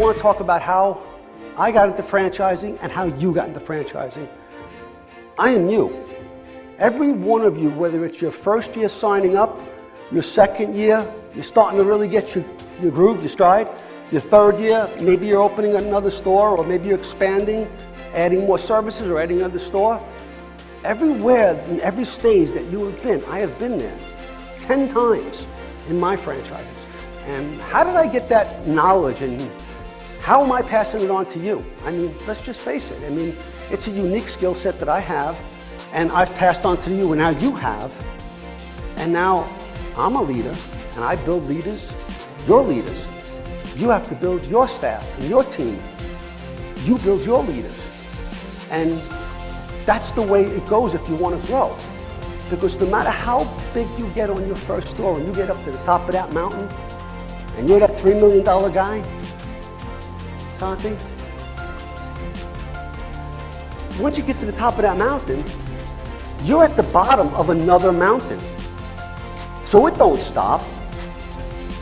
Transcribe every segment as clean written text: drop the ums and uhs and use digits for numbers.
want to talk about how I got into franchising and how you got into franchising. I am you. Every one of you, whether it's your first year signing up, your second year, you're starting to really get your groove, your stride, your third year, maybe you're opening another store, or maybe you're expanding, adding more services or adding another store. Everywhere, in every stage that you have been, I have been there 10 times in my franchises. And how did I get that knowledge, and how am I passing it on to you? I mean, let's just face it. I mean, it's a unique skill set that I have, and I've passed on to you, and now you have. And now I'm a leader, and I build leaders. You're leaders. You have to build your staff and your team. You build your leaders. And that's the way it goes if you want to grow. Because no matter how big you get on your first store, and you get up to the top of that mountain, and you're that $3 million guy, Santi, once you get to the top of that mountain, you're at the bottom of another mountain. So it don't stop.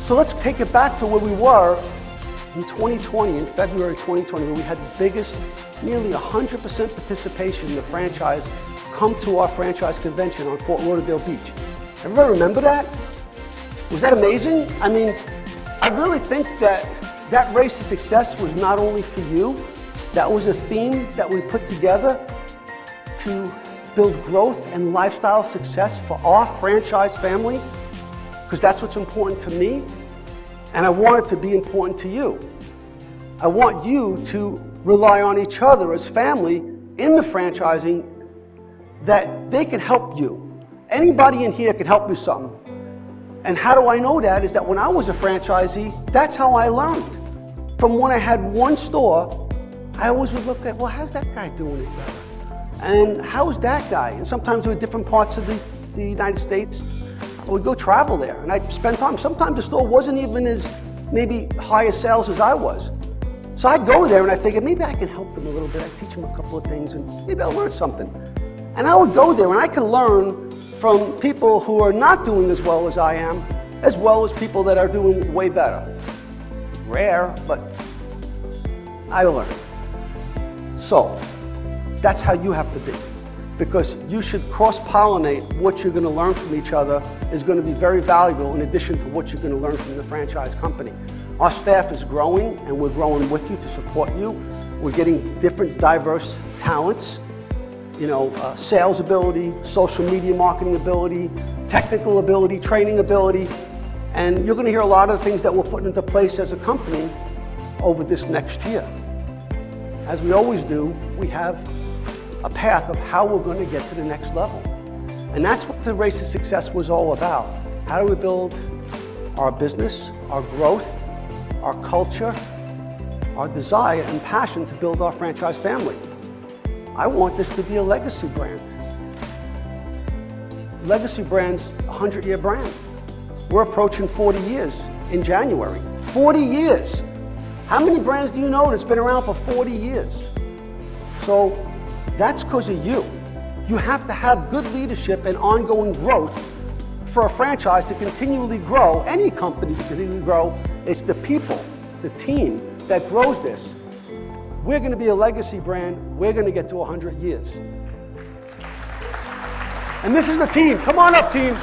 So let's take it back to where we were in 2020, in February 2020, where we had the biggest, nearly 100% participation in the franchise come to our franchise convention on Fort Lauderdale Beach. Everybody remember that? Was that amazing? I mean, I really think that that race to success was not only for you, that was a theme that we put together to build growth and lifestyle success for our franchise family, because that's what's important to me, and I want it to be important to you. I want you to rely on each other as family in the franchising, that they can help you. Anybody in here can help you something. And how do I know that? Is that when I was a franchisee, that's how I learned. From when I had one store, I always would look at, well, how's that guy doing it better? And how's that guy? And sometimes we were different parts of the United States. I would go travel there, and I'd spend time. Sometimes the store wasn't even as maybe higher sales as I was. So I'd go there and I figured maybe I can help them a little bit. I'd teach them a couple of things and maybe I'll learn something. And I would go there and I could learn from people who are not doing as well as I am, as well as people that are doing way better. It's rare, but I learn. So that's how you have to be, because you should cross-pollinate. What you're going to learn from each other is going to be very valuable in addition to what you're going to learn from the franchise company. Our staff is growing, and we're growing with you to support you. We're getting different diverse talents, sales ability, social media marketing ability, technical ability, training ability, and you're going to hear a lot of the things that we're putting into place as a company over this next year. As we always do, we have a path of how we're going to get to the next level. And that's what the Race to Success was all about. How do we build our business, our growth, our culture, our desire and passion to build our franchise family. I want this to be a legacy brand. Legacy brand's a 100-year brand. We're approaching 40 years in January. 40 years! How many brands do you know that's been around for 40 years? So that's because of you. You have to have good leadership and ongoing growth for a franchise to continually grow. Any company to continually grow, it's the people, the team that grows this. We're going to be a legacy brand. We're going to get to 100 years. And this is the team. Come on up, team.